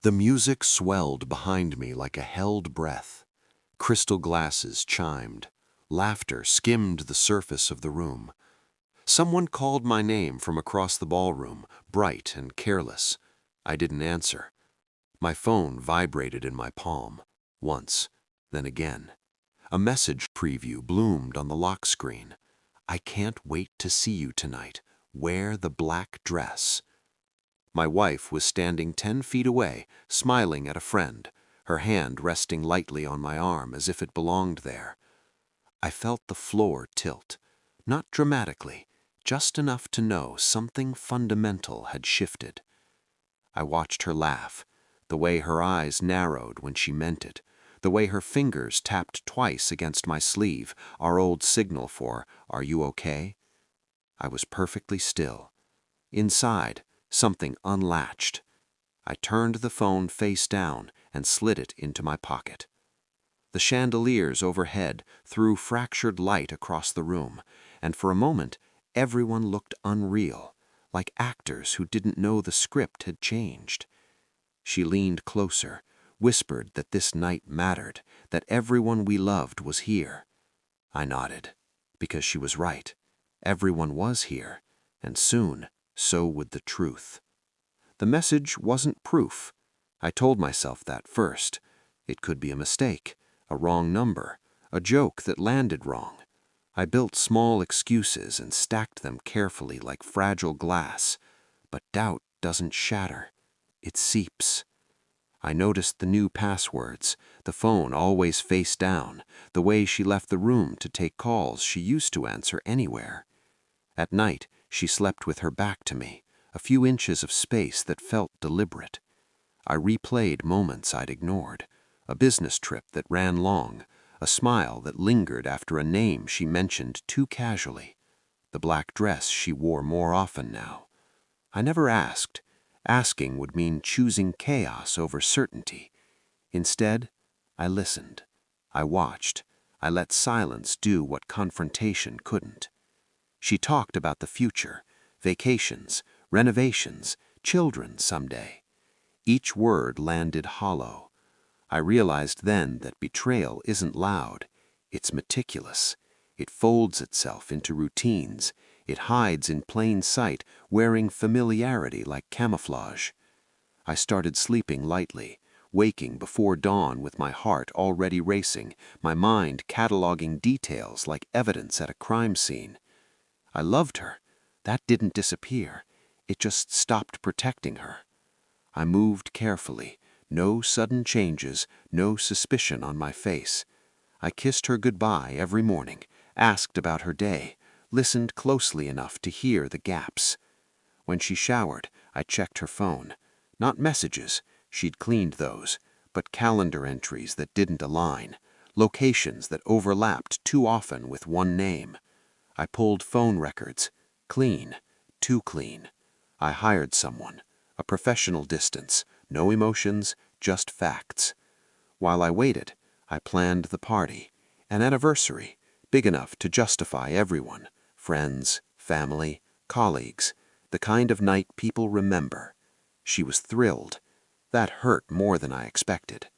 The music swelled behind me like a held breath. Crystal glasses chimed. Laughter skimmed the surface of the room. Someone called my name from across the ballroom, bright and careless. I didn't answer. My phone vibrated in my palm, once, then again. A message preview bloomed on the lock screen. "I can't wait to see you tonight. Wear the black dress." My wife was standing 10 feet away, smiling at a friend, her hand resting lightly on my arm as if it belonged there. I felt the floor tilt, not dramatically, just enough to know something fundamental had shifted. I watched her laugh, the way her eyes narrowed when she meant it, the way her fingers tapped twice against my sleeve, our old signal for, "Are you okay?" I was perfectly still. Inside, something unlatched. I turned the phone face down and slid it into my pocket. The chandeliers overhead threw fractured light across the room, and for a moment everyone looked unreal, like actors who didn't know the script had changed. She leaned closer, whispered that this night mattered, that everyone we loved was here. I nodded, because she was right. Everyone was here, and soon so would the truth. The message wasn't proof. I told myself that first. It could be a mistake, a wrong number, a joke that landed wrong. I built small excuses and stacked them carefully like fragile glass. But doubt doesn't shatter. It seeps. I noticed the new passwords, the phone always face down, the way she left the room to take calls she used to answer anywhere. At night, she slept with her back to me, a few inches of space that felt deliberate. I replayed moments I'd ignored, a business trip that ran long, a smile that lingered after a name she mentioned too casually, the black dress she wore more often now. I never asked. Asking would mean choosing chaos over certainty. Instead, I listened. I watched. I let silence do what confrontation couldn't. She talked about the future, vacations, renovations, children someday. Each word landed hollow. I realized then that betrayal isn't loud. It's meticulous. It folds itself into routines. It hides in plain sight, wearing familiarity like camouflage. I started sleeping lightly, waking before dawn with my heart already racing, my mind cataloging details like evidence at a crime scene. I loved her. That didn't disappear. It just stopped protecting her. I moved carefully, no sudden changes, no suspicion on my face. I kissed her goodbye every morning, asked about her day, listened closely enough to hear the gaps. When she showered, I checked her phone. Not messages, she'd cleaned those, but calendar entries that didn't align, locations that overlapped too often with one name. I pulled phone records. Clean, too clean. I hired someone. A professional distance, no emotions, just facts. While I waited, I planned the party, an anniversary, big enough to justify everyone, friends, family, colleagues, the kind of night people remember. She was thrilled. That hurt more than I expected.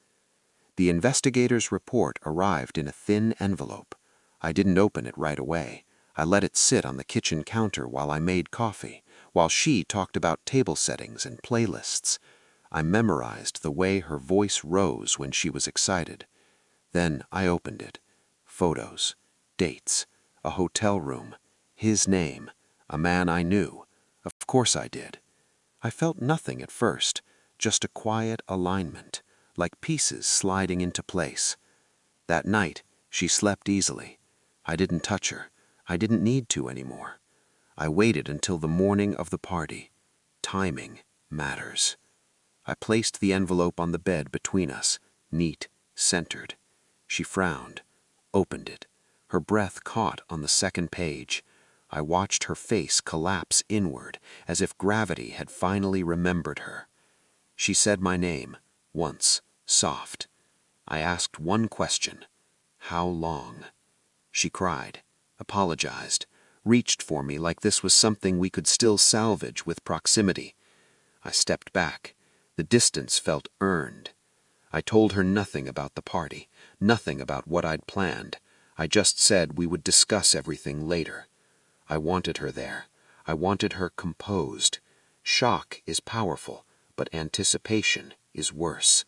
The investigator's report arrived in a thin envelope. I didn't open it right away. I let it sit on the kitchen counter while I made coffee, while she talked about table settings and playlists. I memorized the way her voice rose when she was excited. Then I opened it. Photos, dates, a hotel room, his name, a man I knew. Of course I did. I felt nothing at first, just a quiet alignment, like pieces sliding into place. That night, she slept easily. I didn't touch her. I didn't need to anymore. I waited until the morning of the party. Timing matters. I placed the envelope on the bed between us, neat, centered. She frowned, opened it. Her breath caught on the second page. I watched her face collapse inward, as if gravity had finally remembered her. She said my name, once, soft. I asked one question. How long? She cried, apologized, reached for me like this was something we could still salvage with proximity. I stepped back. The distance felt earned. I told her nothing about the party, nothing about what I'd planned. I just said we would discuss everything later. I wanted her there. I wanted her composed. Shock is powerful, but anticipation is worse.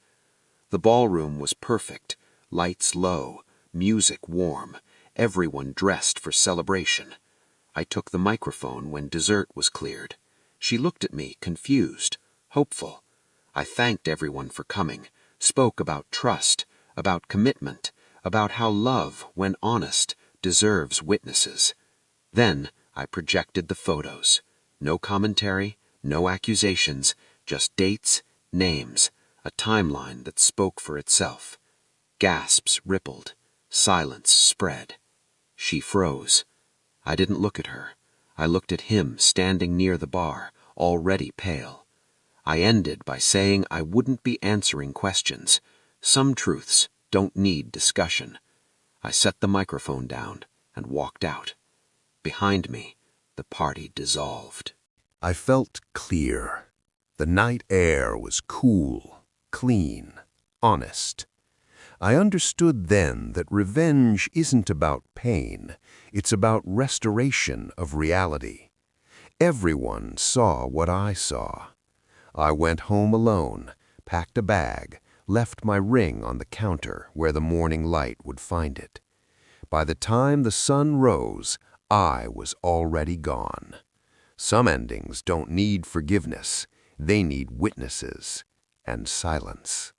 The ballroom was perfect, lights low, music warm, everyone dressed for celebration. I took the microphone when dessert was cleared. She looked at me, confused, hopeful. I thanked everyone for coming, spoke about trust, about commitment, about how love, when honest, deserves witnesses. Then I projected the photos. No commentary, no accusations, just dates, names, a timeline that spoke for itself. Gasps rippled. Silence spread. She froze. I didn't look at her. I looked at him standing near the bar, already pale. I ended by saying I wouldn't be answering questions. Some truths don't need discussion. I set the microphone down and walked out. Behind me, the party dissolved. I felt clear. The night air was cool, clean, honest. I understood then that revenge isn't about pain, it's about restoration of reality. Everyone saw what I saw. I went home alone, packed a bag, left my ring on the counter where the morning light would find it. By the time the sun rose, I was already gone. Some endings don't need forgiveness, they need witnesses and silence.